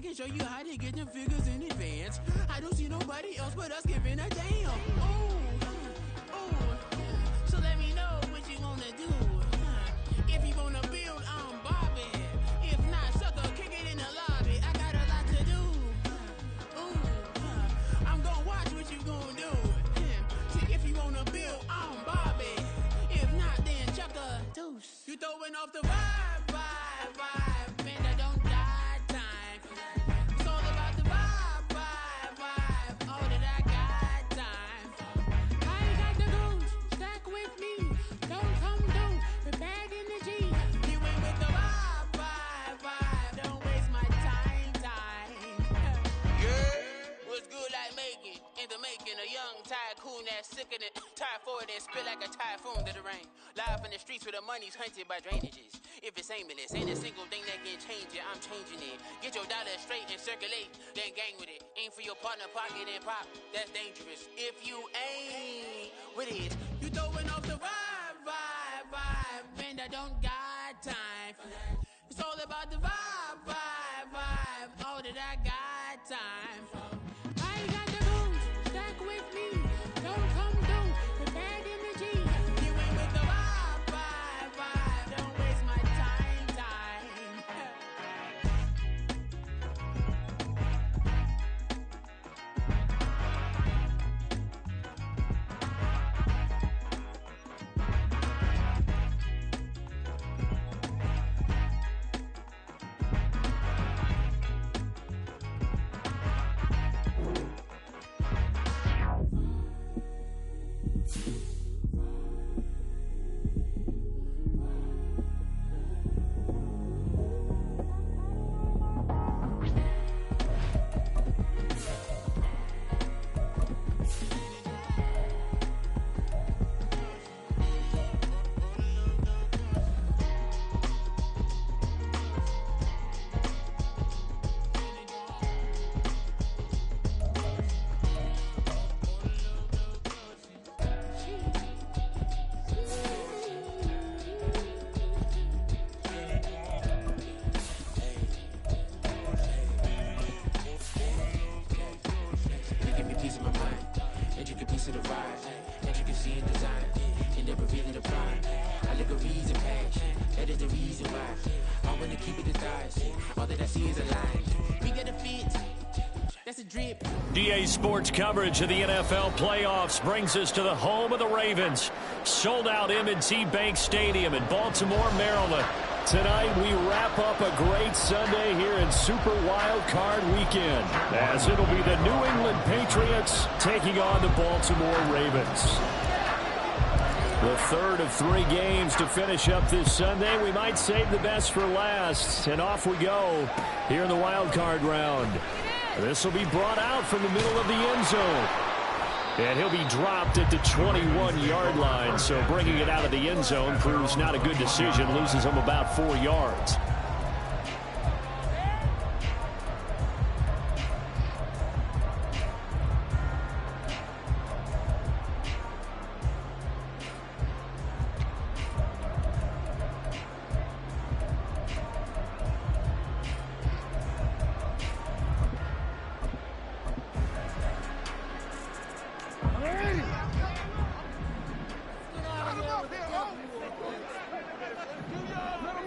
can show you how to get them figures in advance. I don't see nobody else but us giving a damn. So let me know what you wanna do. If you wanna build, I'm Bobby. If not, sucker, kick it in the lobby. I got a lot to do. I'm gonna watch what you gonna do. See, if you wanna build, I'm Bobby. If not, then chuck a deuce. You throwing off the vibe, vibe, vibe. Man, that don't die time. It's all about the vibe, vibe, vibe. All that I got time. I ain't got the goons, stack with me. Don't come through with bad energy. You ain't with the vibe, vibe, vibe. Don't waste my time. Yeah, what's good like making? In the making, a young tycoon that's sicker than tie forward and spit like a typhoon to the rain. Live in the streets where the money's hunted by drainages. If it's aimless, ain't a single thing that can change it. I'm changing it. Get your dollar straight and circulate, then gang with it. Aim for your partner, pocket and pop. That's dangerous. If you ain't with it, you throwing off the vibe, vibe, vibe. Man, I don't got time for that. It's all about the vibe, vibe, vibe. All that I got time for. I ain't got the goons, stack with me. Don't come through with bad energy. You ain't with the vibe, vibe, vibe. Don't waste my time. DA Sports coverage of the NFL playoffs brings us to the home of the Ravens. Sold out M&T Bank Stadium in Baltimore, Maryland. Tonight we wrap up a great Sunday here in Super Wild Card Weekend, as it'll be the New England Patriots taking on the Baltimore Ravens. The third of 3 games to finish up this Sunday. We might save the best for last, and off we go here in the wild card round. This will be brought out from the middle of the end zone. And he'll be dropped at the 21-yard line, so bringing it out of the end zone proves not a good decision, loses him about 4 yards.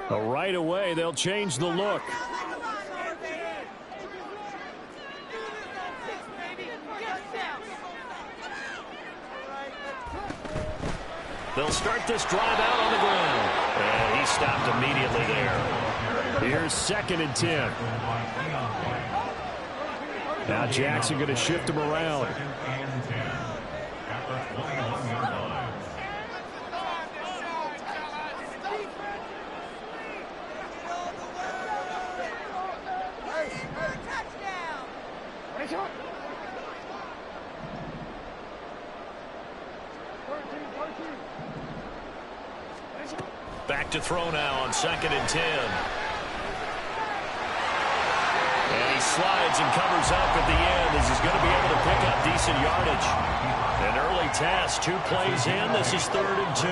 Right away, they'll change the look. They'll start this drive out on the ground. And he stopped immediately there. Here's 2nd and 10. Now Jackson going to shift him around. Back to throw now on 2nd and 10. And he slides and covers up at the end as he's going to be able to pick up decent yardage. An early task, 2 plays in. This is 3rd and 2.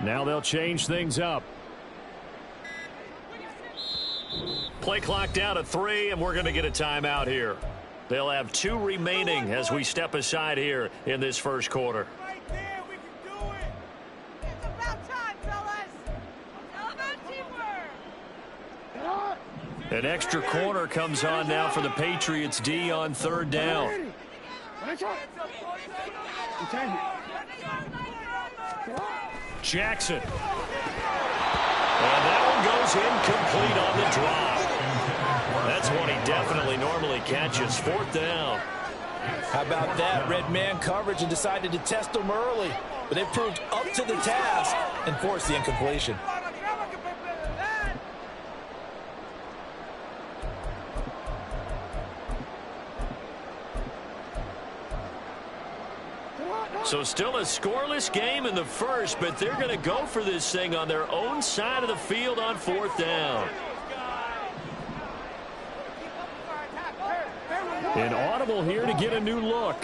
Now they'll change things up. Play clock down to 3, and we're going to get a timeout here. They'll have 2 remaining as we step aside here in this first quarter. Right there, we can do it. It's about time, fellas. All about teamwork. An extra corner comes on now for the Patriots D on 3rd down. Jackson. And that one goes incomplete on the drop. That's one he definitely normally catches. 4th down. How about that? Red man coverage and decided to test them early. But they proved up to the task and forced the incompletion. So still a scoreless game in the first, but they're going to go for this thing on their own side of the field on 4th down. An audible here to get a new look.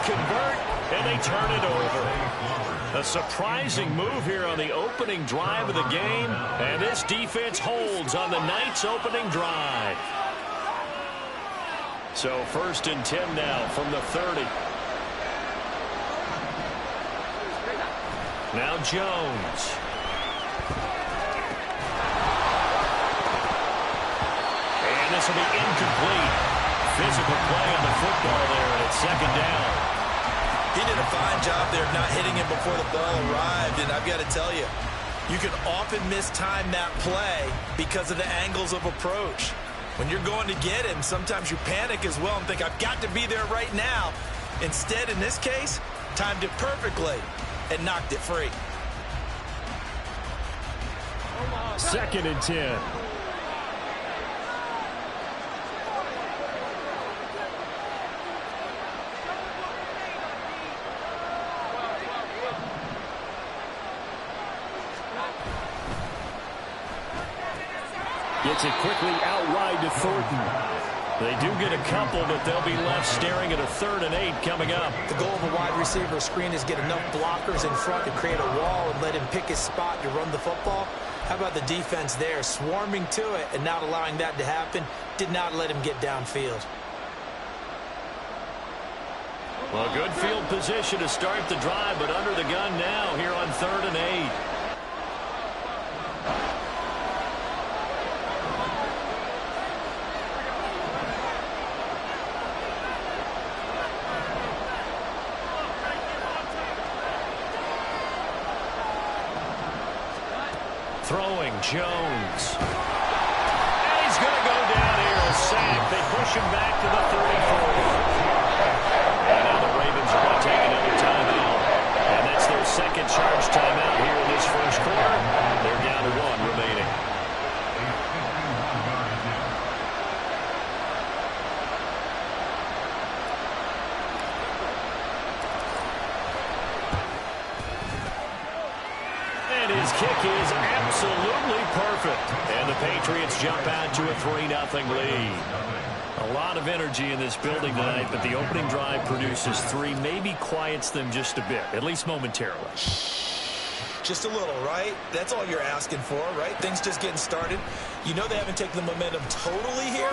Convert, and they turn it over. A surprising move here on the opening drive of the game, and this defense holds on the Knights' opening drive. So 1st and 10 now from the 30. Now Jones. And this will be incomplete. Physical play on the football there, and it's 2nd down. He did a fine job there of not hitting him before the ball arrived, and I've got to tell you, you can often mistime that play because of the angles of approach. When you're going to get him, sometimes you panic as well and think, I've got to be there right now. Instead, in this case, timed it perfectly and knocked it free. 2nd and 10. Gets it quickly out wide to Thornton. They do get a couple, but they'll be left staring at a 3rd and 8 coming up. The goal of a wide receiver screen is get enough blockers in front to create a wall and let him pick his spot to run the football. How about the defense there, swarming to it and not allowing that to happen? Did not let him get downfield. Well, good field position to start the drive, but under the gun now here on 3rd and 8. Throwing Jones. And he's going to go down here. A sack. They push him back to the 34. And now the Ravens are going to take another timeout. And that's their 2nd charge timeout here in this first quarter. They're down to 1 remaining. His kick is absolutely perfect. And the Patriots jump out to a 3-0 lead. A lot of energy in this building tonight, but the opening drive produces 3, maybe quiets them just a bit, at least momentarily. Just a little, right? That's all you're asking for, right? Things just getting started. You know they haven't taken the momentum totally here,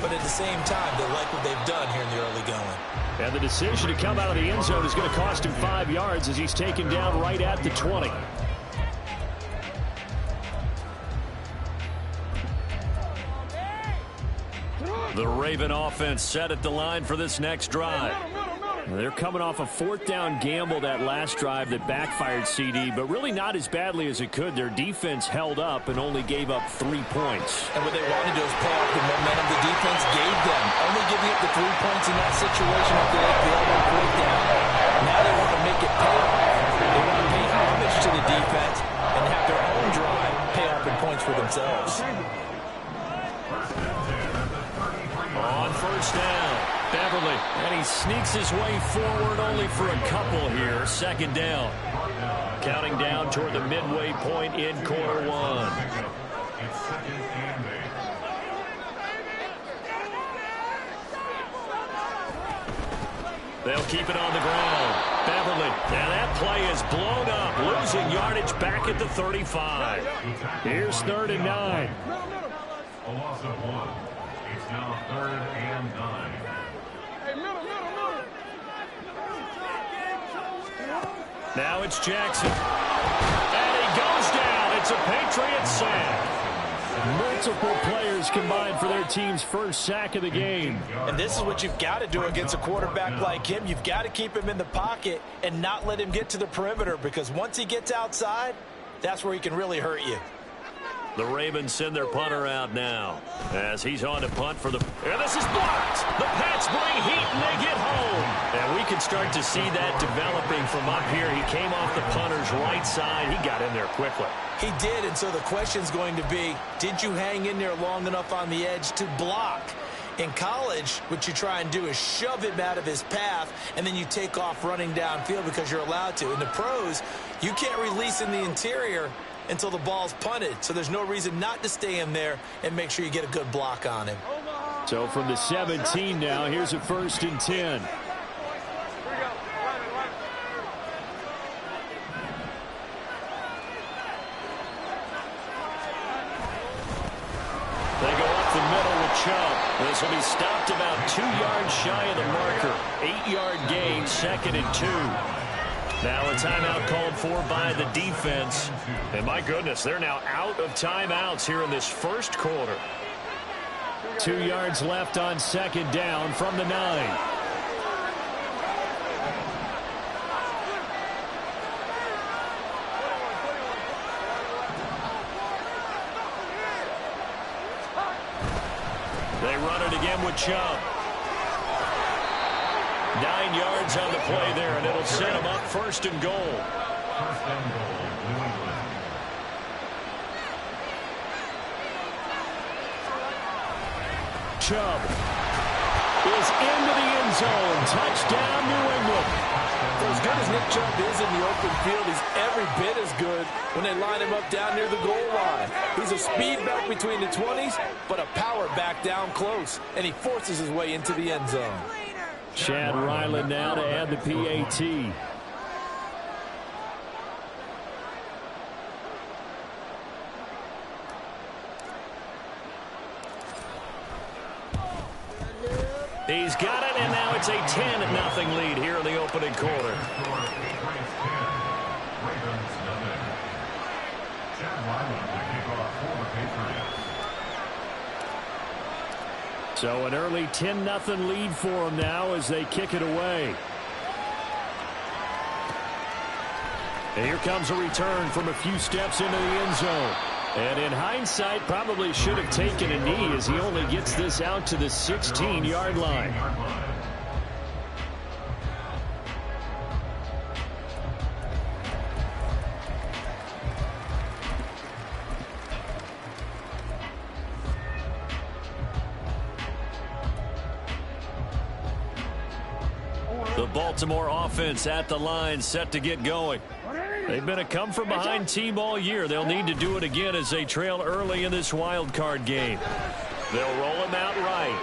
but at the same time, they like what they've done here in the early going. And the decision to come out of the end zone is going to cost him 5 yards as he's taken down right at the 20. The Raven offense set at the line for this next drive. They're coming off a 4th down gamble that last drive that backfired CD, but really not as badly as it could. Their defense held up and only gave up 3 points. And what they wanted to do is play off the momentum the defense gave them. Only giving up the 3 points in that situation after the elbow breakdown. Now they want to make it pay off. They want to pay homage to the defense and have their own drive pay off in points for themselves. On 1st down. Beverly, and he sneaks his way forward only for a couple here. Second down. Counting down toward the midway point in quarter one. It's second and 8. They'll keep it on the ground. Beverly, and that play is blown up, losing yardage back at the 35. Here's 3rd and 9. A loss of 1. It's now 3rd and 9. Now it's Jackson. And he goes down. It's a Patriot sack. Multiple players combined for their team's first sack of the game. And this is what you've got to do against a quarterback like him. You've got to keep him in the pocket and not let him get to the perimeter, because once he gets outside, that's where he can really hurt you. The Ravens send their punter out now as he's on to punt for the... And this is blocked. The Pats bring heat and they get home. And we can start to see that developing from up here. He came off the punter's right side. He got in there quickly. He did, and so the question's going to be, did you hang in there long enough on the edge to block? In college, what you try and do is shove him out of his path, and then you take off running downfield because you're allowed to. In the pros, you can't release in the interior until the ball's punted, so there's no reason not to stay in there and make sure you get a good block on him. So from the 17 now, here's a 1st and 10. They go up the middle with Chubb. This will be stopped about 2 yards shy of the marker. 8-yard gain, 2nd and 2. Now a timeout called for by the defense. And my goodness, they're now out of timeouts here in this first quarter. 2 yards left on 2nd down from the 9. They run it again with Chubb. 9 yards on the play there, and it'll set them up 1st and goal. 1st and goal, New England. Chubb is into the end zone. Touchdown, New England. For as good as Nick Chubb is in the open field, he's every bit as good when they line him up down near the goal line. He's a speed back between the 20s, but a power back down close, and he forces his way into the end zone. Chad Ryland now to add the PAT. He's got it, and now it's a 10-0 lead here in the opening quarter. So an early 10-0 lead for them now as they kick it away. And here comes a return from a few steps into the end zone. And in hindsight, probably should have taken a knee as he only gets this out to the 16-yard line. The Baltimore offense at the line, set to get going. They've been a come-from-behind team all year. They'll need to do it again as they trail early in this wild card game. They'll roll him out right.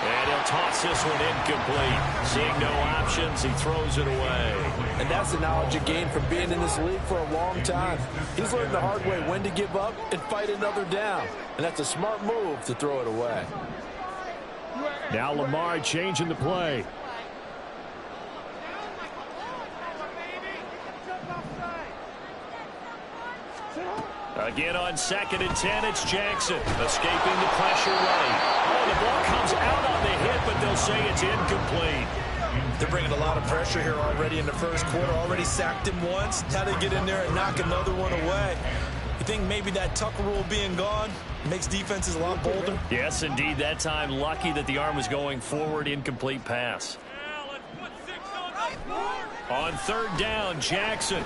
And he'll toss this one incomplete. Seeing no options, he throws it away. And that's the knowledge you gain from being in this league for a long time. He's learned the hard way when to give up and fight another down. And that's a smart move to throw it away. Now Lamar changing the play. Again on 2nd and 10, it's Jackson escaping the pressure right. Oh, the ball comes out on the hit, but they'll say it's incomplete. They're bringing a lot of pressure here already in the first quarter. Already sacked him once. How to get in there and knock another one away. You think maybe that Tucker rule being gone makes defenses a lot bolder? Yes, indeed. That time, lucky that the arm was going forward. Incomplete pass. On 3rd down, Jackson.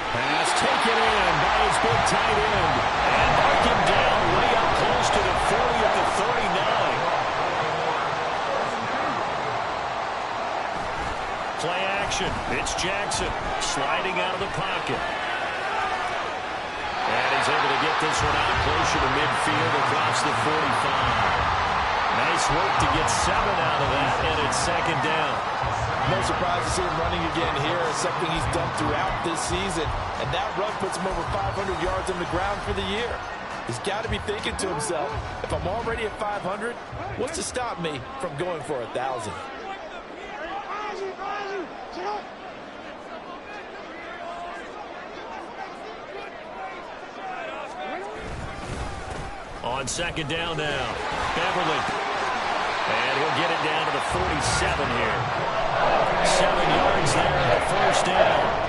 Pass taken in by his big tight end. And mark him down way up close to the 40 at the 39. formation. It's Jackson sliding out of the pocket. And he's able to get this one out closer to midfield across the 45. Nice work to get 7 out of that, and it's second down. No surprise to see him running again here. It's something he's done throughout this season. And that run puts him over 500 yards on the ground for the year. He's got to be thinking to himself, if I'm already at 500, what's to stop me from going for 1,000? On second down now, Beverly. And he'll get it down to the 47 here. 7 yards there on the first down.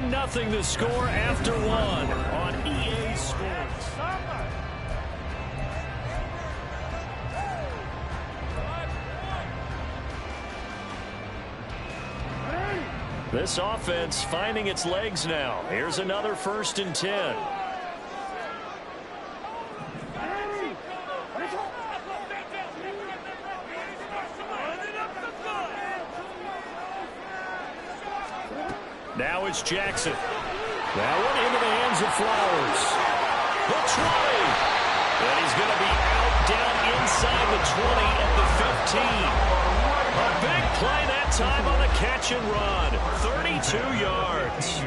Nothing the score after 1 on EA Sports. This offense finding its legs now. Here's another 1st and 10. Now it's Jackson. That one into the hands of Flowers. The 20. And he's going to be out down inside the 20 at the 15. A big play that time on the catch and run. 32 yards.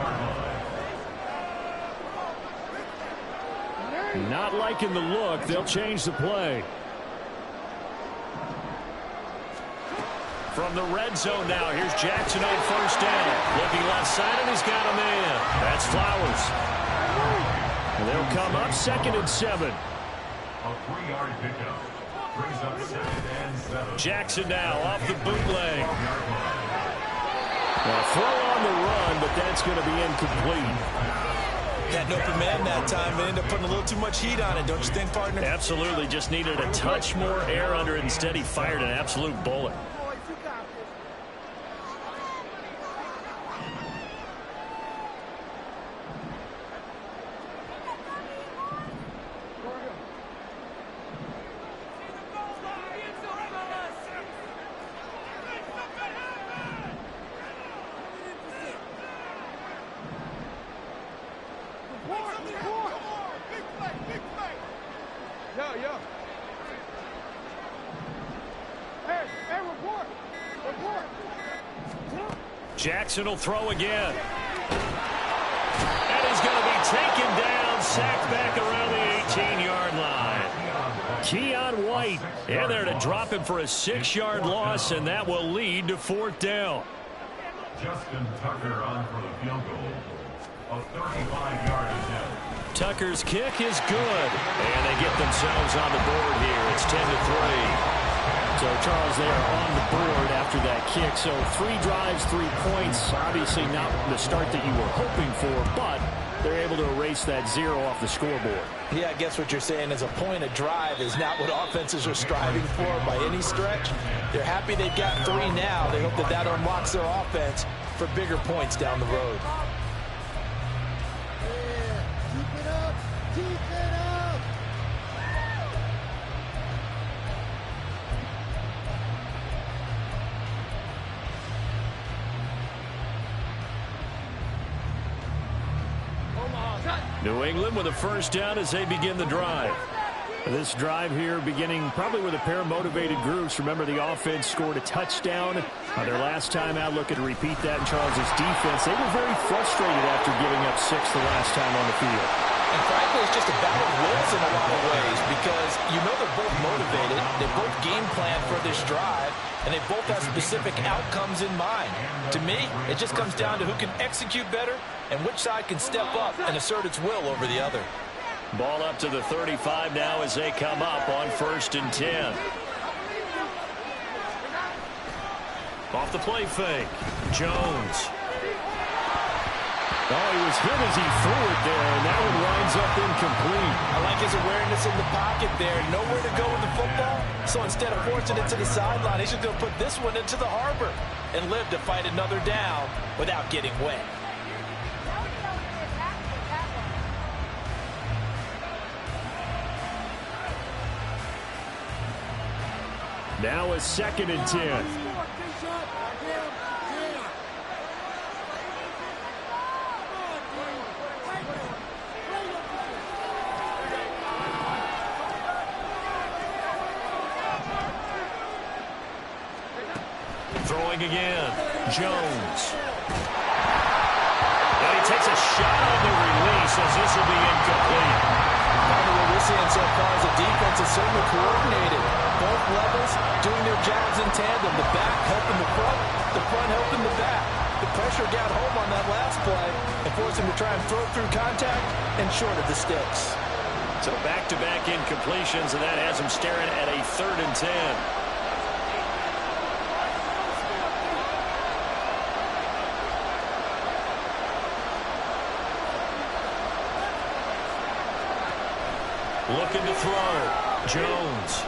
Not liking the look. They'll change the play. From the red zone now, here's Jackson on first down. Looking left side, and he's got a man. That's Flowers. And they'll come up 2nd and 7. A 3-yard pickup. Brings up 2nd and 7. Jackson now off the bootleg. Now throw on the run, but that's going to be incomplete. Had an open man that time, but ended up putting a little too much heat on it, don't you think, partner? Absolutely. Just needed a touch more air under it. Instead, he fired an absolute bullet. Jackson will throw again. And he's going to be taken down, sacked back around the 18-yard line. Keon White in there to drop him for a 6-yard loss, and that will lead to 4th down. Justin Tucker on for the field goal. A 35-yard attempt. Tucker's kick is good, and they get themselves on the board here. It's 10-3. So, Charles, they are on the board after that kick. So, 3 drives, 3 points. Obviously not the start that you were hoping for, but they're able to erase that 0 off the scoreboard. Yeah, I guess what you're saying is a point a drive is not what offenses are striving for by any stretch. They're happy they've got 3 now. They hope that that unlocks their offense for bigger points down the road. Keep it up! Keep it up! New England with a first down as they begin the drive. This drive here beginning probably with a pair of motivated groups. Remember, the offense scored a touchdown their last time out. Looking to repeat that in Charles's defense. They were very frustrated after giving up 6 the last time on the field. And frankly, it's just a battle of wills in a lot of ways because you know they're both motivated. They both game plan for this drive, and they both have specific outcomes in mind. To me, it just comes down to who can execute better and which side can step up and assert its will over the other. Ball up to the 35 now as they come up on 1st and 10. Off the play fake. Jones. Oh, he was hit as he threw it there, and that one winds up incomplete. I like like his awareness in the pocket there. Nowhere to go with the football. So instead of forcing it to the sideline, he's just going to put this one into the harbor and live to fight another down without getting wet. Now a 2nd and 10. Throwing again. Jones. And he takes a shot on the release as this will be incomplete. Part of what we're seeing so far is the defense is certainly coordinated. Both levels doing their jobs in tandem. The back helping the front helping the back. The pressure got home on that last play and forced him to try and throw through contact and short of the sticks. So back-to-back incompletions, and that has him staring at a 3rd and 10. Looking to throw. Jones.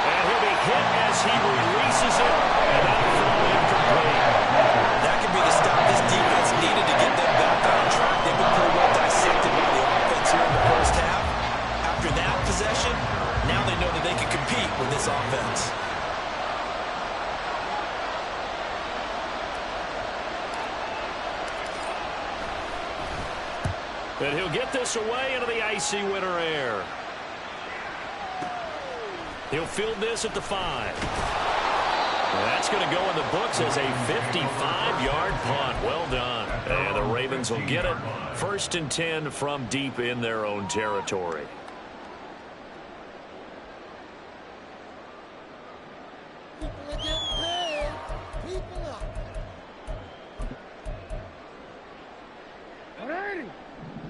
And he'll be hit as he releases it. And that'll fall incomplete. That could be the stop this defense needed to get them back on track. They've been pretty well dissected by the offense here in the first half. After that possession, now they know that they can compete with this offense. And he'll get this away into the icy winter air. He'll field this at the 5. That's going to go in the books as a 55-yard punt. Well done. And the Ravens will get it. 1st and 10 from deep in their own territory. People are getting paid. People up.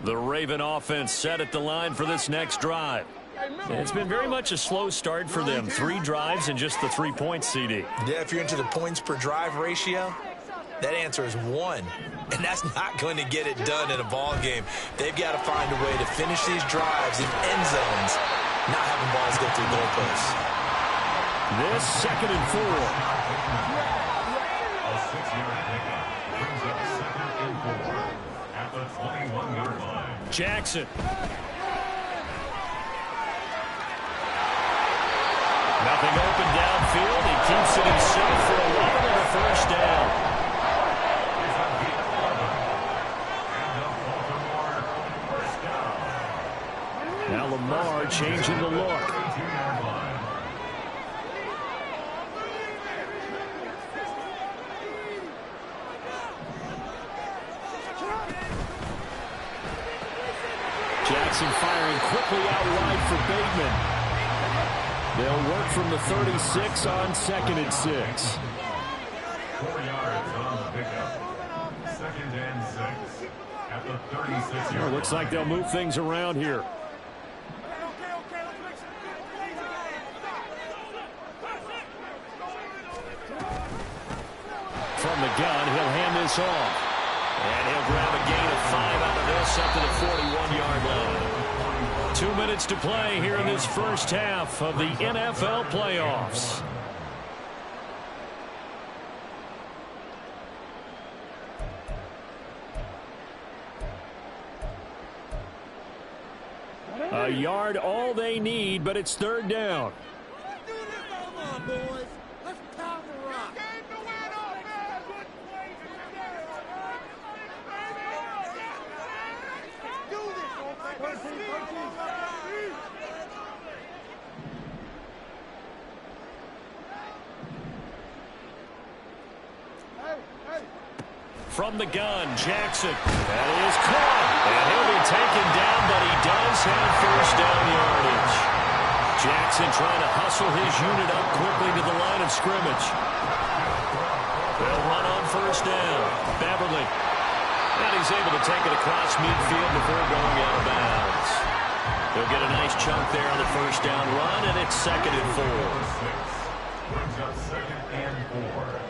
The Raven offense set at the line for this next drive. It's been very much a slow start for them. 3 drives and just the 3 points, CD. Yeah, if you're into the points per drive ratio, that answer is 1. And that's not going to get it done in a ball game. They've got to find a way to finish these drives in end zones, not having balls go through goalposts. This 2nd and 4. A 6-yard pickup brings up 2nd and 4 at the 21-yard line. Jackson. Nothing open downfield. He keeps it himself for 11 and a 1st down. It's a deep 11. And a Baltimore 1st down. Now Lamar changing the look. 32-yard line. Jackson firing quickly out wide for Bateman. They'll work from the 36 on 2nd and 6. 4 yards on the pickup. 2nd and 6 at the 36-yard line. Looks like they'll move things around here. From the gun, he'll hand this off. And he'll grab a gain of 5 out of this up to the 41-yard line. 2 minutes to play here in this first half of the NFL playoffs. A yard all they need, but it's 3rd down. Do this, come on, boys. Let's pound the rock. Do From the gun, Jackson. That is caught. And he'll be taken down, but he does have 1st down yardage. Jackson trying to hustle his unit up quickly to the line of scrimmage. They'll run on 1st down. Beverly. And he's able to take it across midfield before going out of bounds. He'll get a nice chunk there on the 1st down run, and it's 2nd and 4. Brings up 2nd and 4.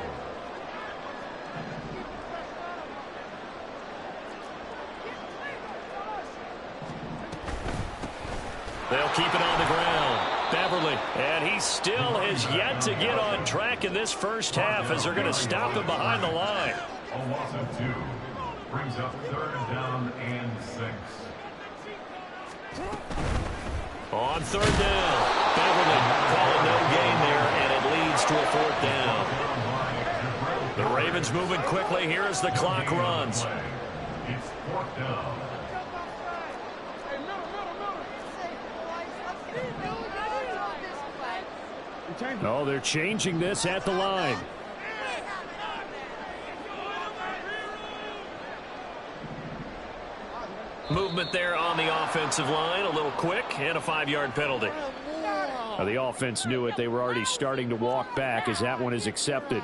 They'll keep it on the ground. Beverly, and he still has yet to get on track in this first half as they're going to stop him behind the line. A loss of 2 brings up 3rd down and 6. On 3rd down, Beverly calling no gain there, and it leads to a 4th down. The Ravens moving quickly here as the clock runs. It's 4th down. Oh, they're changing this at the line. Movement there on the offensive line, a little quick, and a 5-yard penalty. Now, the offense knew it. They were already starting to walk back as that one is accepted.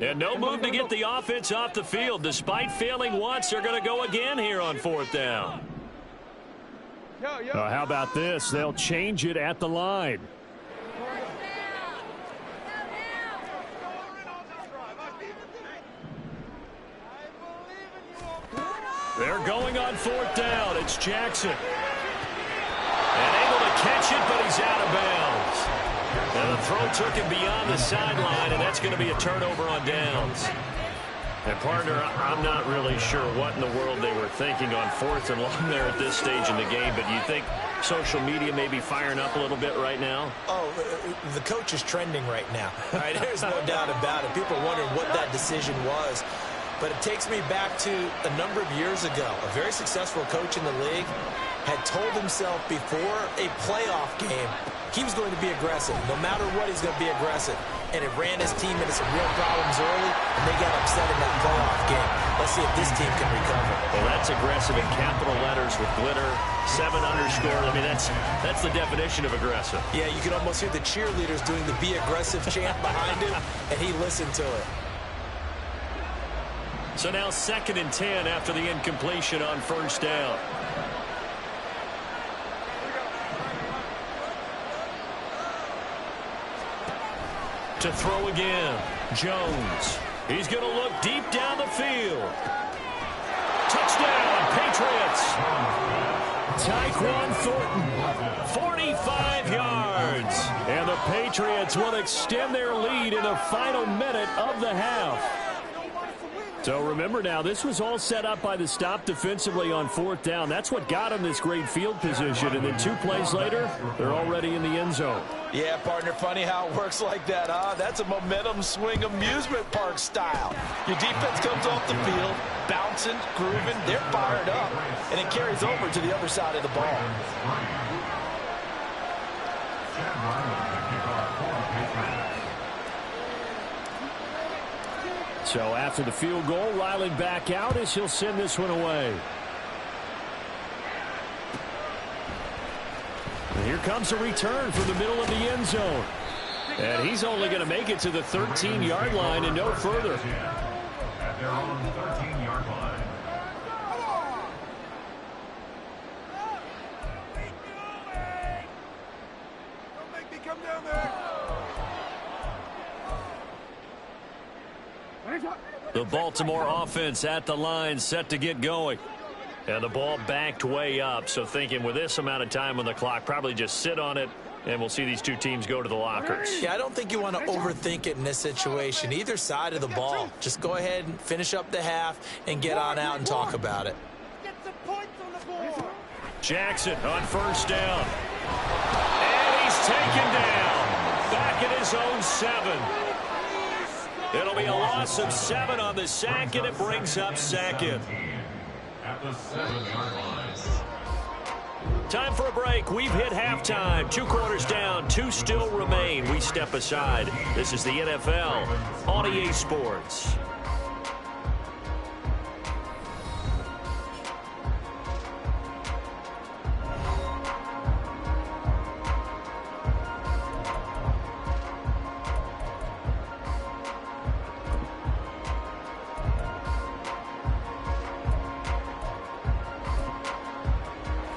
And no move to get the offense off the field. Despite failing once, they're going to go again here on 4th down. How about this? They'll change it at the line. They're going on 4th down. It's Jackson. And able to catch it, but he's out of bounds. And the throw took him beyond the sideline, and that's going to be a turnover on downs. And, partner, I'm not really sure what in the world they were thinking on 4th and long there at this stage in the game, but you think social media may be firing up a little bit right now? Oh, the coach is trending right now. All right, there's no doubt about it. People are wondering what that decision was. But it takes me back to a number of years ago. A very successful coach in the league had told himself before a playoff game he was going to be aggressive. No matter what, he's going to be aggressive. And it ran his team into some real problems early, and they got upset in that playoff game. Let's see if this team can recover. Well, that's aggressive in capital letters with glitter, 7 underscore. I mean, that's the definition of aggressive. Yeah, you can almost hear the cheerleaders doing the be aggressive chant behind him, and he listened to it. So now 2nd and 10 after the incompletion on 1st down. To throw again, Jones. He's going to look deep down the field. Touchdown, Patriots. Tyquan Thornton, 45 yards. And the Patriots will extend their lead in the final minute of the half. So remember now, this was all set up by the stop defensively on 4th down. That's what got them this great field position. And then 2 plays later, they're already in the end zone. Yeah, partner, funny how it works like that, huh? That's a momentum swing amusement park style. Your defense comes off the field, bouncing, grooving, they're fired up, and it carries over to the other side of the ball. So after the field goal, Riley back out as he'll send this one away. And here comes a return from the middle of the end zone. And he's only going to make it to the 13-yard line and no further. At their own 13-yard line. Don't make me come down there. The Baltimore offense at the line set to get going. And the ball backed way up. So thinking with this amount of time on the clock, probably just sit on it, and we'll see these two teams go to the lockers. Yeah, I don't think you want to overthink it in this situation. Either side of the ball. Just go ahead and finish up the half and get on out and talk about it. Get some points on the board. Jackson on 1st down. And he's taken down. Back at his own 7. It'll be a loss of 7 on the sack, and it brings up 2nd. At the 7-yard line. Time for a break. We've hit halftime. 2 quarters down. 2 still remain. We step aside. This is the NFL on EA Sports.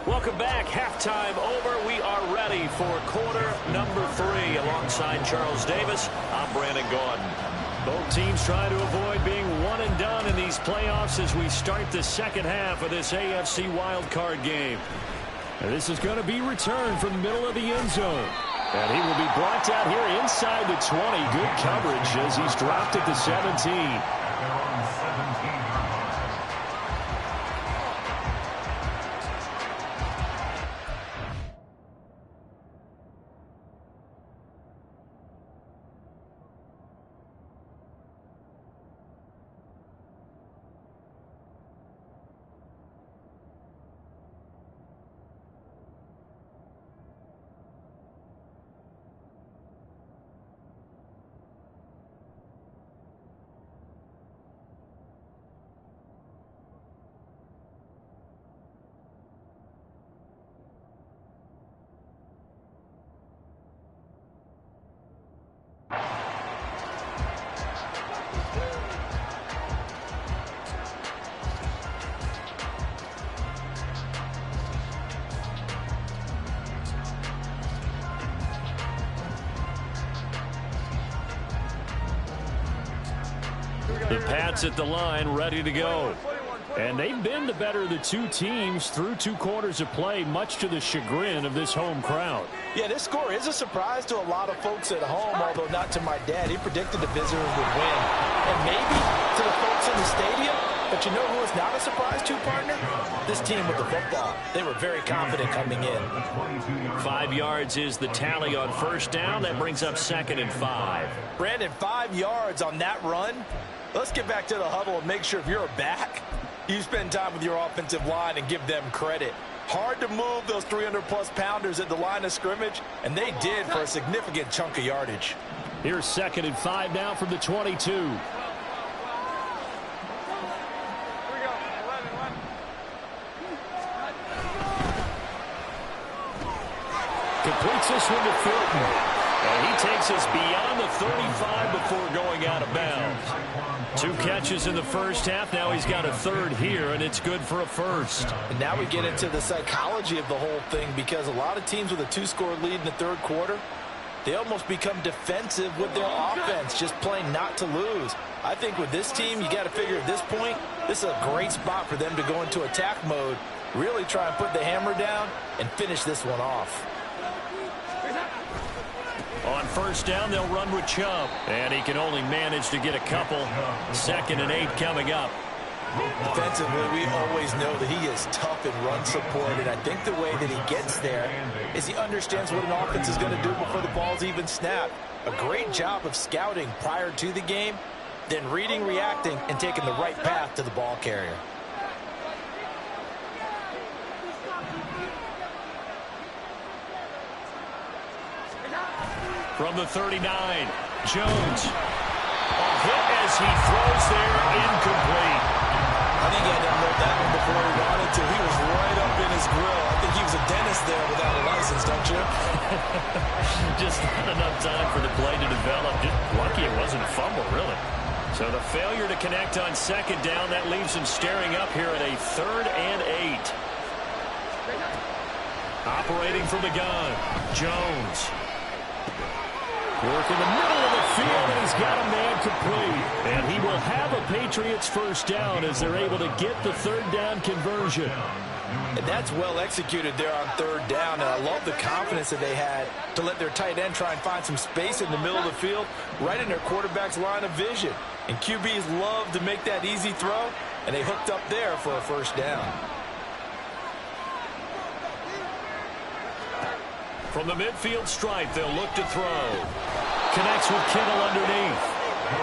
Welcome Welcome back. Halftime over. We are ready for quarter number 3. Alongside Charles Davis, I'm Brandon Gaudin. Both teams try to avoid being one and done in these playoffs as we start the second half of this AFC wildcard game. And this is going to be returned from the middle of the end zone. And he will be brought down here inside the 20. Good coverage as he's dropped at the 17. They're on 17 yard line. The Pats at the line, ready to go. And they've been the better of the two teams through 2 quarters of play, much to the chagrin of this home crowd. Yeah, this score is a surprise to a lot of folks at home, although not to my dad. He predicted the visitors would win. And maybe to the folks in the stadium. But you know who is not a surprise to, partner? This team with the football. They were very confident coming in. 5 yards is the tally on first down. That brings up 2nd and 5. Brandon, 5 yards on that run. Let's get back to the huddle and make sure if you're a back, you spend time with your offensive line and give them credit. Hard to move those 300-plus pounders at the line of scrimmage, and they did for a significant chunk of yardage. Here's 2nd and 5 now from the 22. Completes this one to Fulton. And he takes us beyond the 35 before going out of bounds. 2 catches in the first half. Now he's got a 3rd here, and it's good for a 1st. And now we get into the psychology of the whole thing, because a lot of teams with a 2-score lead in the 3rd quarter, they almost become defensive with their offense, just playing not to lose. I think with this team, you got to figure at this point, this is a great spot for them to go into attack mode, really try and put the hammer down and finish this one off. On first down, they'll run with Chubb. And he can only manage to get a couple. 2nd and 8 coming up. Defensively, we always know that he is tough in run support, and I think the way that he gets there is he understands what an offense is going to do before the ball's even snapped. A great job of scouting prior to the game, then reading, reacting, and taking the right path to the ball carrier. From the 39, Jones. A hit as he throws there, incomplete. I think he had to unload that one before he wanted to. He was right up in his grill. I think he was a dentist there without a license, don't you? Just not enough time for the play to develop. Just lucky it wasn't a fumble, really. So the failure to connect on 2nd down, that leaves him staring up here at a 3rd and 8. Operating from the gun, Jones. Work in the middle of the field, and he's got a man complete. And he will have a Patriots first down as they're able to get the 3rd down conversion. And that's well executed there on 3rd down. And I love the confidence that they had to let their tight end try and find some space in the middle of the field, right in their quarterback's line of vision. And QBs love to make that easy throw, and they hooked up there for a first down. From the midfield stripe, they'll look to throw. Connects with Kittle underneath.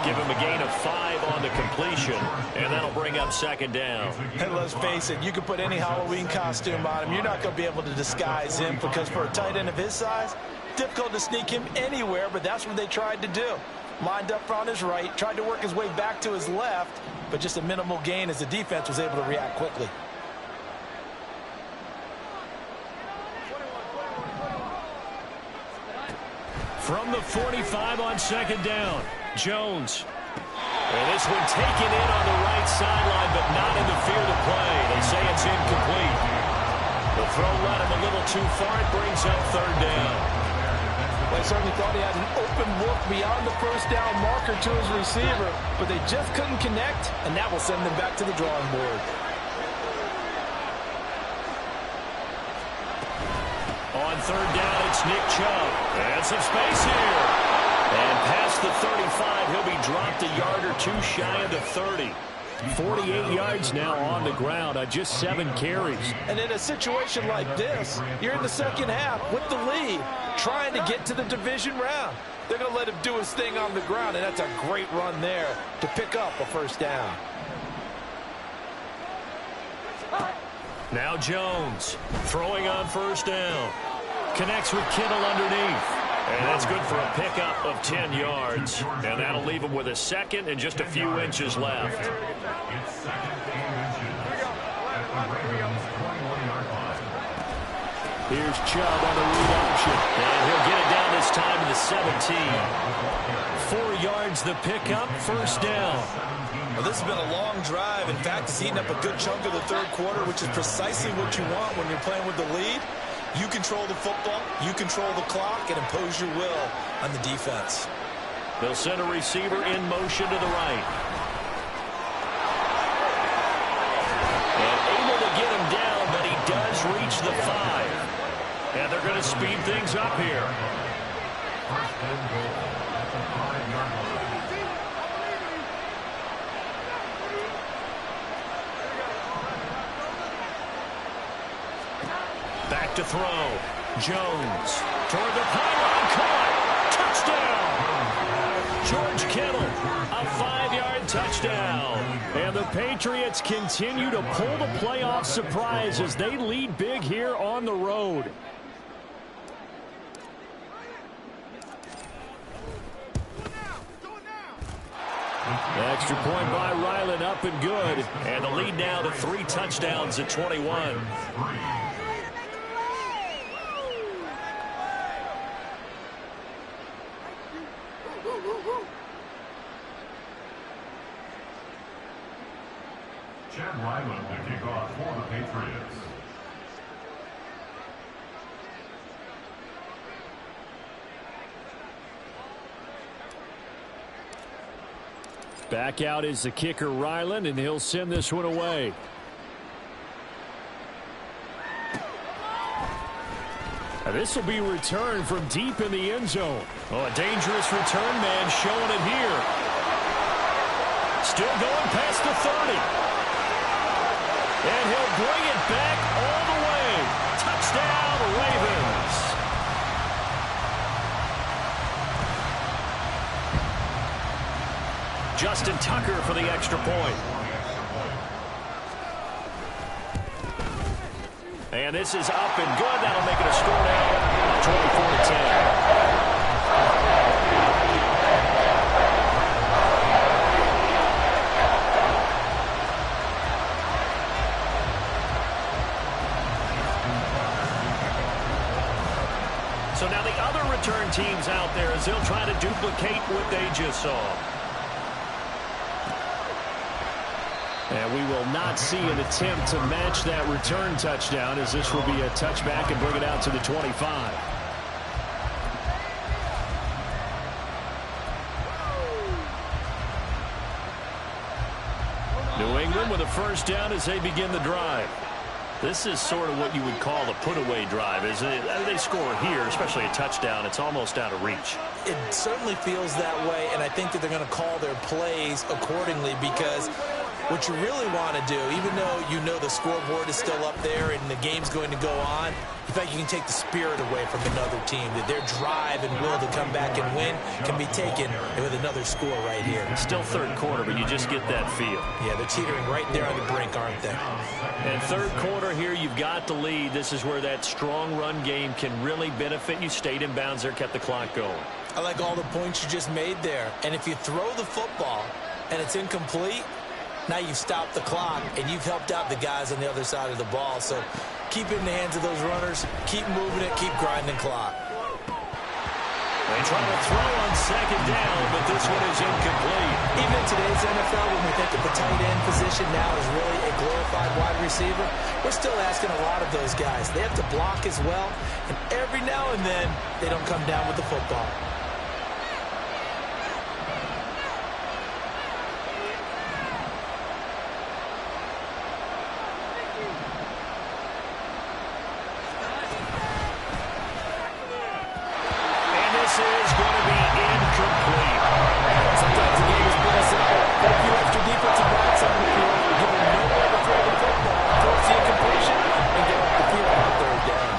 Give him a gain of 5 on the completion, and that'll bring up 2nd down. And let's face it, you can put any Halloween costume on him. You're not going to be able to disguise him, because for a tight end of his size, difficult to sneak him anywhere, but that's what they tried to do. Lined up on his right, tried to work his way back to his left, but just a minimal gain as the defense was able to react quickly. From the 45 on 2nd down, Jones. And this one taken in on the right sideline, but not in the field of play. They say it's incomplete. The The throw led him a little too far. It brings up third down. Well, he certainly thought he had an open look beyond the first down marker to his receiver, but they just couldn't connect, and that will send them back to the drawing board. On third down, it's Nick Chubb. And some space here. And past the 35, he'll be dropped a yard or two shy of the 30. 48 yards now on the ground on just 7 carries. And in a situation like this, you're in the second half with the lead, trying to get to the division round. They're going to let him do his thing on the ground, and that's a great run there to pick up a first down. Now Jones throwing on first down. Connects with Kittle underneath. And that's good for a pickup of 10 yards. And that'll leave him with a second and just a few inches left. It's second and inches at the Ravens' 21-yard line. Here's Chubb on the read option. And he'll get it down this time to the 17. 4 yards the pickup, first down. Well, this has been a long drive. In fact, it's eaten up a good chunk of the third quarter, which is precisely what you want when you're playing with the lead. You control the football, you control the clock, and impose your will on the defense. They'll send a receiver in motion to the right. And able to get him down, but he does reach the 5. And they're going to speed things up here. First and goal at the 5-yard line. Back to throw. Jones toward the pylon. Caught. Touchdown. George Kittle. A 5-yard touchdown. And the Patriots continue to pull the playoff surprise as they lead big here on the road. The extra point by Ryland up and good. And the lead now to 3 touchdowns at 21. Chad Ryland to kick off for the Patriots. Back out is the kicker Ryland, and he'll send this one away. Now this will be returned from deep in the end zone. Oh, a dangerous return man showing it here. Still going past the 30. And he'll bring it back all the way. Touchdown, Ravens. Justin Tucker for the extra point. And this is up and good. That'll make it a score now, 24-10. So now the other return teams out there as they'll try to duplicate what they just saw. And we will not see an attempt to match that return touchdown, as this will be a touchback and bring it out to the 25. New England with a first down as they begin the drive. This is sort of what you would call a put-away drive, isn't it? They score here, especially a touchdown. It's almost out of reach. It certainly feels that way, and I think that they're going to call their plays accordingly, because what you really want to do, even though you know the scoreboard is still up there and the game's going to go on, in fact, you can take the spirit away from another team, that their drive and will to come back and win can be taken with another score right here. It's still third quarter, but you just get that feel. Yeah, they're teetering right there on the brink, aren't they? And third quarter here, you've got the lead. This is where that strong run game can really benefit you. Stayed in bounds there, kept the clock going. I like all the points you just made there. And if you throw the football and it's incomplete, now you've stopped the clock, and you've helped out the guys on the other side of the ball. So keep it in the hands of those runners. Keep moving it. Keep grinding clock. They try to throw on second down, but this one is incomplete. Even in today's NFL, when we think of the tight end position now as really a glorified wide receiver, we're still asking a lot of those guys. They have to block as well, and every now and then, they don't come down with the football. This is going to be incomplete. Sometimes the game is pretty simple. Put a few extra defensive backs on the field, give them no way to throw the football, force the incompletion, and get up the field on third down.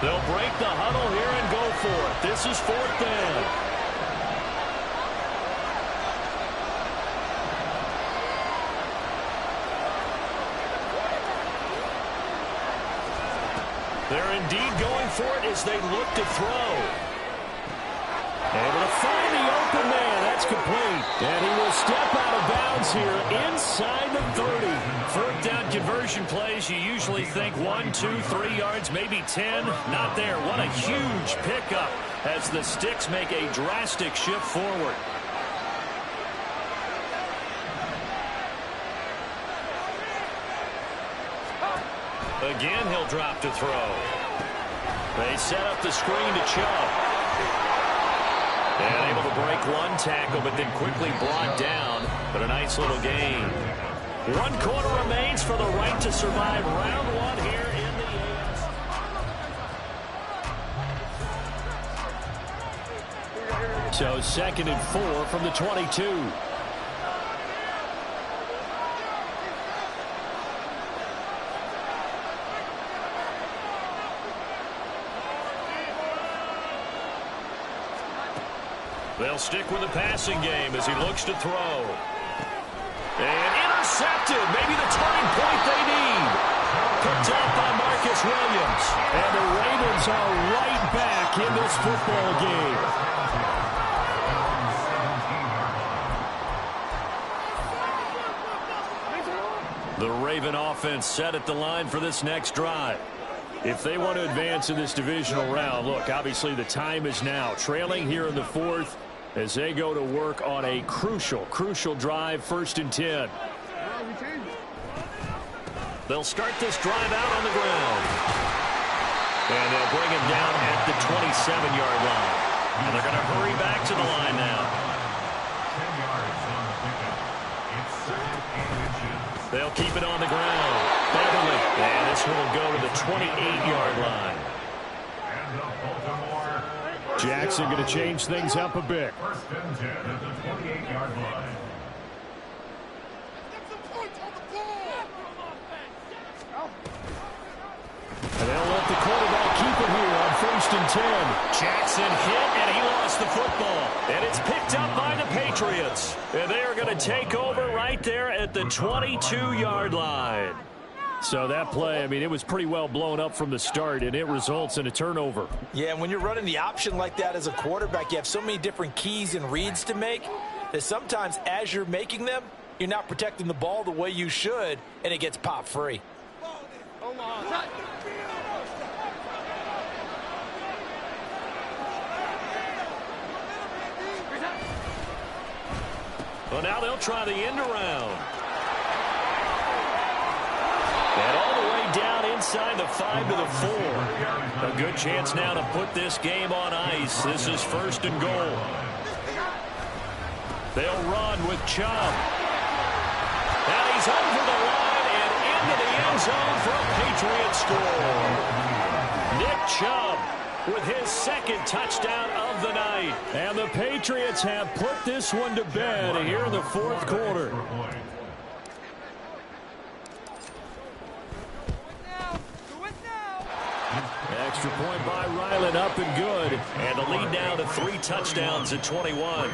They'll break the huddle here and go for it. This is fourth down. They're indeed going for it as they look to throw. Able to find the open man. That's complete. And he will step out of bounds here inside the 30. Fourth down conversion plays, you usually think 1, 2, 3 yards, maybe 10. Not there. What a huge pickup as the Sticks make a drastic shift forward. Again, he'll drop to throw. They set up the screen to Chubb. And able to break one tackle, but then quickly brought down. But a nice little gain. 1 quarter remains for the right to survive round 1 here in the AFC. So 2nd and 4 from the 22. They'll stick with the passing game as he looks to throw. And intercepted. Maybe the turning point they need. Picked up by Marcus Williams. And the Ravens are right back in this football game. The Raven offense set at the line for this next drive. If they want to advance in this divisional round, look, obviously the time is now. Trailing here in the 4th as they go to work on a crucial drive, 1st and 10. They'll start this drive out on the ground. And they'll bring him down at the 27-yard line. And they're going to hurry back to the line now. 10 yards on the pickup. It's 2nd and inches. They'll keep it on the ground. Beverly. And this one will go to the 28-yard line. And the Baltimore. Jackson going to change things up a bit. 1st and 10 at the 28-yard line. And they'll let the quarterback keep it here on 1st and 10. Jackson hit, and he lost the football. And it's picked up by the Patriots. And they are going to take over right there at the 22-yard line. So that play, I mean, it was pretty well blown up from the start, and it results in a turnover. Yeah, and when you're running the option like that as a quarterback, you have so many different keys and reads to make that sometimes as you're making them, you're not protecting the ball the way you should, and it gets popped free. Well, now they'll try the end around. And all the way down inside the 5 to the 4. A good chance now to put this game on ice. This is 1st and goal. They'll run with Chubb. And he's over the line and into the end zone for a Patriot score. Nick Chubb with his 2nd touchdown of the night. And the Patriots have put this one to bed here in the 4th quarter. Extra point by Ryland, up and good. And the lead now to 3 touchdowns at 21.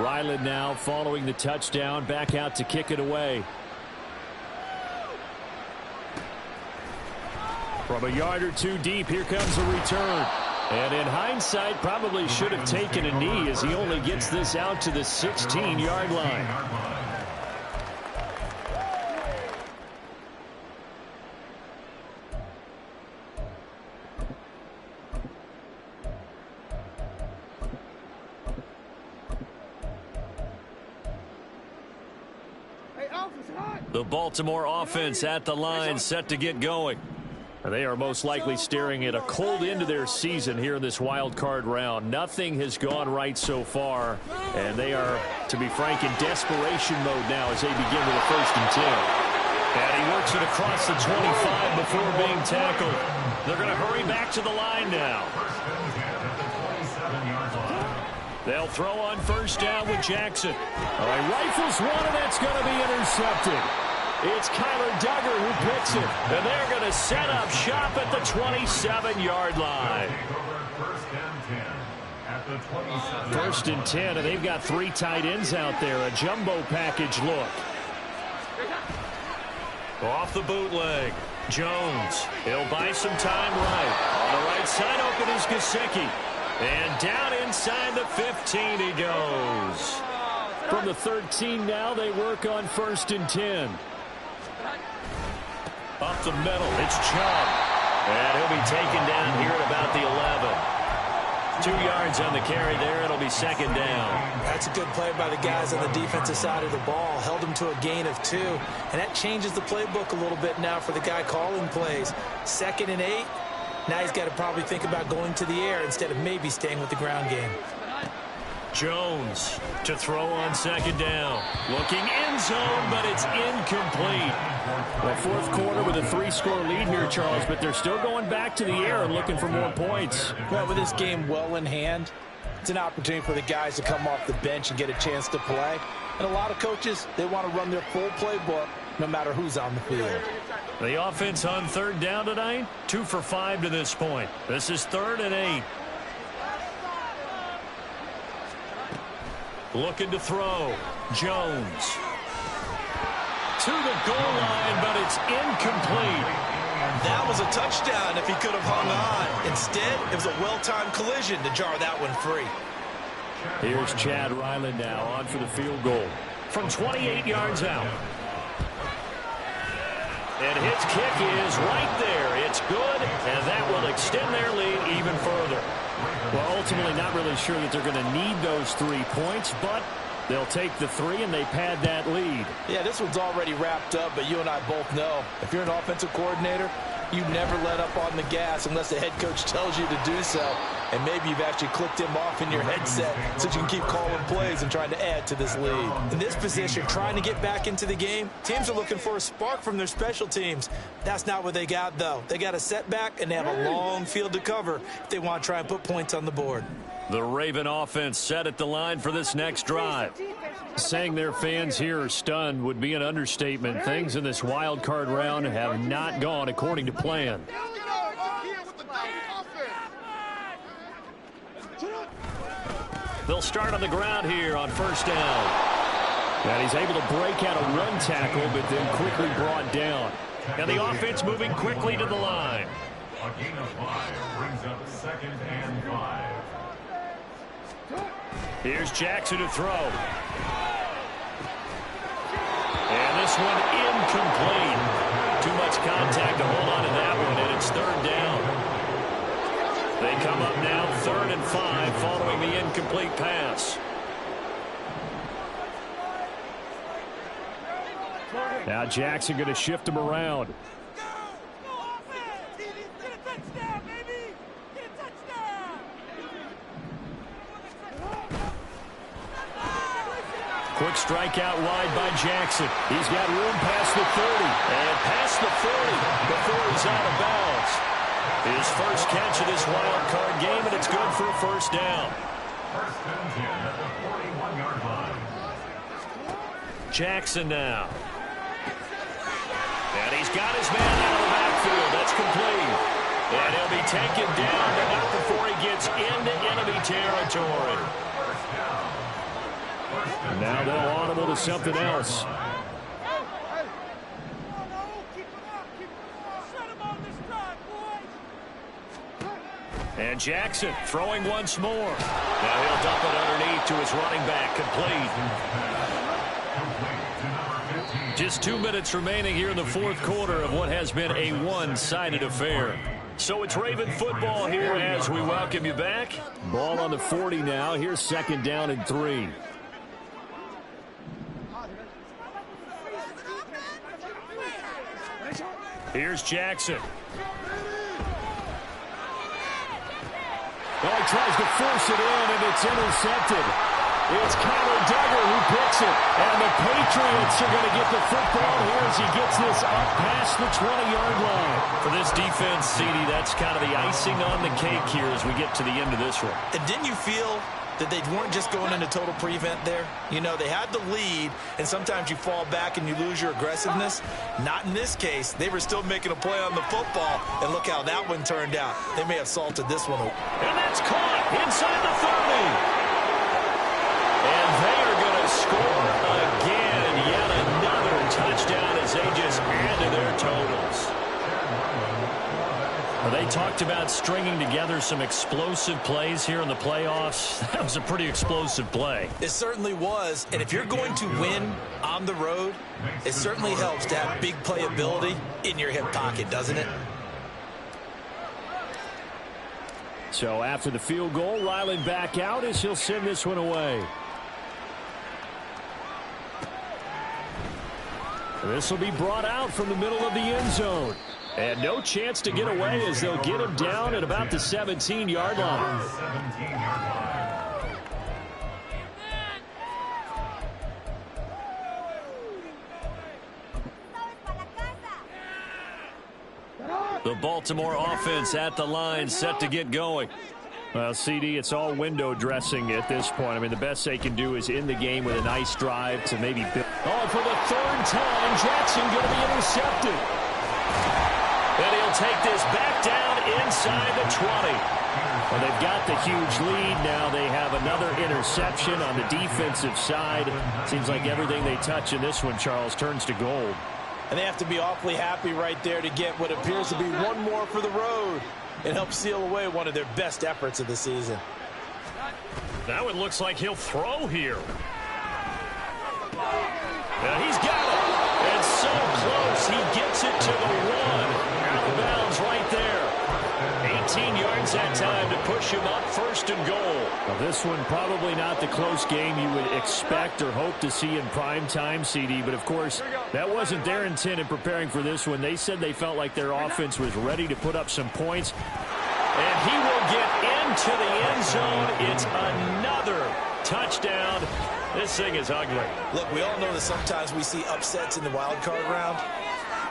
Ryland now following the touchdown, back out to kick it away. From a yard or 2 deep, here comes the return. And in hindsight, probably should have taken a knee as he only gets this out to the 16-yard line. The Baltimore offense at the line, set to get going. They are most likely staring at a cold end to their season here in this wild card round. Nothing has gone right so far, and they are, to be frank, in desperation mode now as they begin with a 1st and 10. And he works it across the 25 before being tackled. They're going to hurry back to the line now. They'll throw on 1st down with Jackson. All right, rifles one, and that's going to be intercepted. It's Kyler Duggar who picks it, and they're going to set up shop at the 27-yard line. 1st and 10, and they've got 3 tight ends out there. A jumbo package look. Off the bootleg. Jones. He'll buy some time right. On the right side, open is Gesicki. And down inside the 15 he goes. From the 13 now, they work on 1st and 10. Up the middle, it's Chubb. And he'll be taken down here at about the 11. 2 yards on the carry there. It'll be 2nd down. That's a good play by the guys on the defensive side of the ball. Held them to a gain of 2. And that changes the playbook a little bit now for the guy calling plays. 2nd and 8. Now he's got to probably think about going to the air instead of maybe staying with the ground game. Jones to throw on 2nd down. Looking end zone, but it's incomplete. Well, 4th quarter with a 3-score lead here, Charles, but they're still going back to the air and looking for more points. Well, with this game well in hand, it's an opportunity for the guys to come off the bench and get a chance to play. And a lot of coaches, they want to run their full playbook no matter who's on the field. The offense on 3rd down tonight, 2 for 5 to this point. This is 3rd and 8. Looking to throw. Jones. To the goal line, but it's incomplete. That was a touchdown if he could have hung on. Instead, it was a well-timed collision to jar that one free. Here's Chad Ryland now on for the field goal. From 28 yards out. And his kick is right there. It's good, and that will extend their lead even further. Well, ultimately not really sure that they're going to need those 3 points, but they'll take the 3 and they pad that lead. Yeah, this one's already wrapped up, but you and I both know if you're an offensive coordinator, you never let up on the gas unless the head coach tells you to do so. And maybe you've actually clicked him off in your headset so you can keep calling plays and trying to add to this lead. In this position, trying to get back into the game, teams are looking for a spark from their special teams. That's not what they got, though. They got a setback, and they have a long field to cover if they want to try and put points on the board. The Raven offense set at the line for this next drive. Saying their fans here are stunned would be an understatement. Things in this wild card round have not gone according to plan. They'll start on the ground here on 1st down. And he's able to break out a run tackle, but then quickly brought down. And the offense moving quickly to the line. A gain of 5 brings up 2nd and 5. Here's Jackson to throw. And this one incomplete. Too much contact to hold on to that one, and it's 3rd down. They come up now 3rd and 5 following the incomplete pass. Now Jackson going to shift him around. Quick strikeout wide by Jackson. He's got room past the 30 and past the 40 before he's out of bounds. His first catch of this wild card game, and it's good for a 1st down. 1st and 10 at the 41-yard line. Jackson now. And he's got his man out of the backfield. That's complete. And he'll be taken down, but not before he gets into enemy territory. And now they'll audible to something else. And Jackson throwing once more. Now he'll dump it underneath to his running back, complete. Just 2 minutes remaining here in the fourth quarter of what has been a one-sided affair. So it's Raven football here as we welcome you back. Ball on the 40 now. Here's second down and 3. Here's Jackson. Well, he tries to force it in, and it's intercepted. It's Kyler Duggar who picks it. And the Patriots are going to get the football here as he gets this up past the 20-yard line. For this defense, CD, that's kind of the icing on the cake here as we get to the end of this one. And didn't you feel that they weren't just going into total prevent there? You know, they had the lead, and sometimes you fall back and you lose your aggressiveness. Not in this case. They were still making a play on the football, and look how that one turned out. They may have salted this one. And that's caught inside the 30. And they are going to score again. Yet another touchdown as they just add to their totals. Well, they talked about stringing together some explosive plays here in the playoffs. That was a pretty explosive play. It certainly was. And if you're going to win on the road, it certainly helps to have big playability in your hip pocket, doesn't it? So after the field goal, Ryland back out as he'll send this one away. This will be brought out from the middle of the end zone. And no chance to get away as they'll get him down at about the 17-yard line. The Baltimore offense at the line, set to get going. Well, CD, it's all window dressing at this point. I mean, the best they can do is end the game with a nice drive to maybe build. Oh, for the third time, Jackson going to be intercepted. And he'll take this back down inside the 20. Well, they've got the huge lead. Now they have another interception on the defensive side. Seems like everything they touch in this one, Charles, turns to gold. And they have to be awfully happy right there to get what appears to be one more for the road and help seal away one of their best efforts of the season. Now it looks like he'll throw here. And he's got it. And so close. He gets it to the 1. Out of bounds right there. 18 yards that time to push him up, first and goal. Well, this one probably not the close game you would expect or hope to see in prime time, CD. But, of course, that wasn't their intent in preparing for this one. They said they felt like their offense was ready to put up some points. And he will get into the end zone. It's another touchdown. This thing is ugly. Look, we all know that sometimes we see upsets in the wild card round.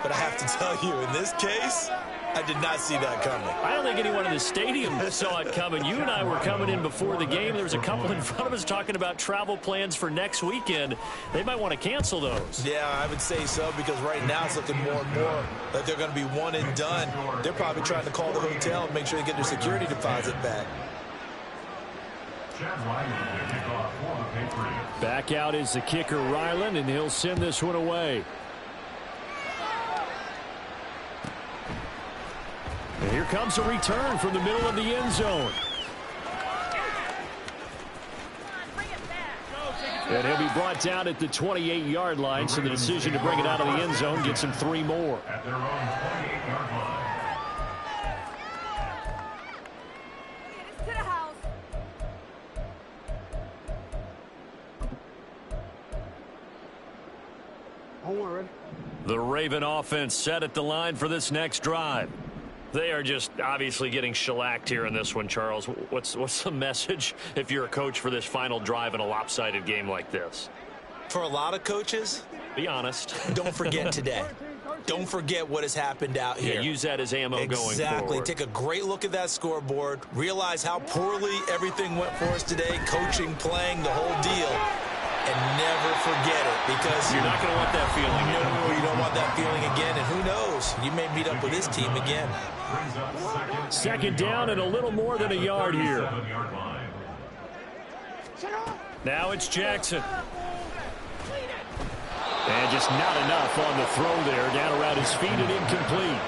But I have to tell you, in this case, I did not see that coming. I don't think anyone in the stadium saw it coming. You and I were coming in before the game. There was a couple in front of us talking about travel plans for next weekend. They might want to cancel those. Yeah, I would say so, because right now it's looking more and more like they're going to be one and done. They're probably trying to call the hotel and make sure they get their security deposit back. Back out is the kicker, Ryland, and he'll send this one away. And here comes a return from the middle of the end zone. And he'll be brought down at the 28-yard line, so the decision to bring it out of the end zone gets him 3 more. At their own 28-yard line. The Raven offense set at the line for this next drive. They are just obviously getting shellacked here in this one, Charles. What's the message if you're a coach for this final drive in a lopsided game like this? For a lot of coaches, be honest. Don't forget today. Don't forget what has happened out here. Yeah, use that as ammo going forward. Exactly. Take a great look at that scoreboard. Realize how poorly everything went for us today. Coaching, playing, the whole deal. And never forget it, because you're not going to want that feeling. No, you don't want that feeling again. And who knows? You may meet up with this team again. Second down and a little more than a yard here. Now it's Jackson. And just not enough on the throw there. Down around his feet and incomplete.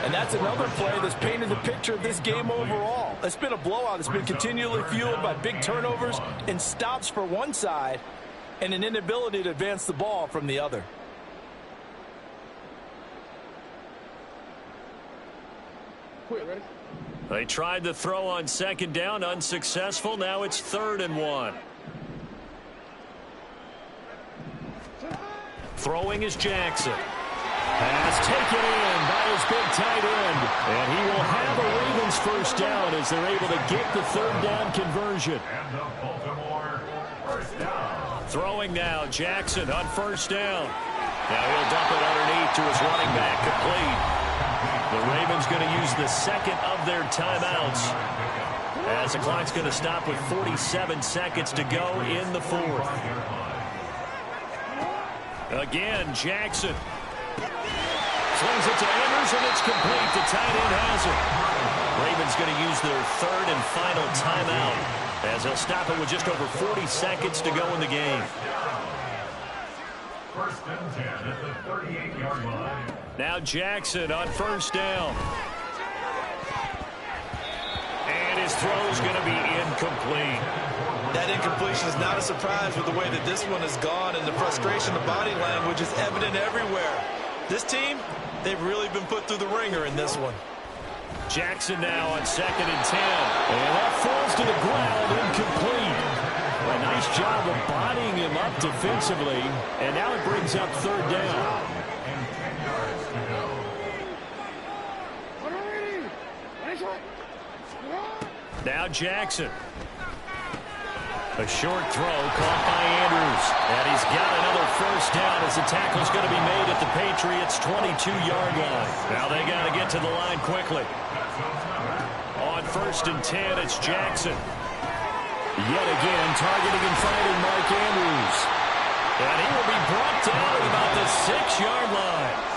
And that's another play that's painted the picture of this game overall. It's been a blowout. It's been continually fueled by big turnovers and stops for one side and an inability to advance the ball from the other. They tried the throw on second down, unsuccessful. Now it's 3rd and 1. Throwing is Jackson. Pass taken in by his big tight end. And he will have a Ravens first down as they're able to get the 3rd down conversion. And the Baltimore first down. Throwing now, Jackson on 1st down. Now he'll dump it underneath to his running back, complete. The Ravens going to use the second of their timeouts as the clock's going to stop with 47 seconds to go in the 4th. Again, Jackson slings it to Andrews, and it's complete. The tight end has it. Ravens going to use their 3rd and final timeout as they'll stop it with just over 40 seconds to go in the game. 1st and 10 at the 38-yard line. Now Jackson on 1st down. And his throw's going to be incomplete. That incompletion is not a surprise with the way that this one has gone, and the frustration of body language is evident everywhere. This team, they've really been put through the ringer in this one. Jackson now on 2nd and 10. And that falls to the ground, incomplete. A nice job of bodying him up defensively, and now it brings up 3rd down. And 10 yards to go. Now Jackson. A short throw caught by Andrews. And he's got another first down as the tackle's going to be made at the Patriots' 22-yard line. Now they got to get to the line quickly. On 1st and 10, it's Jackson. Yet again, targeting and finding Mark Andrews. And he will be brought down at about the 6-yard line.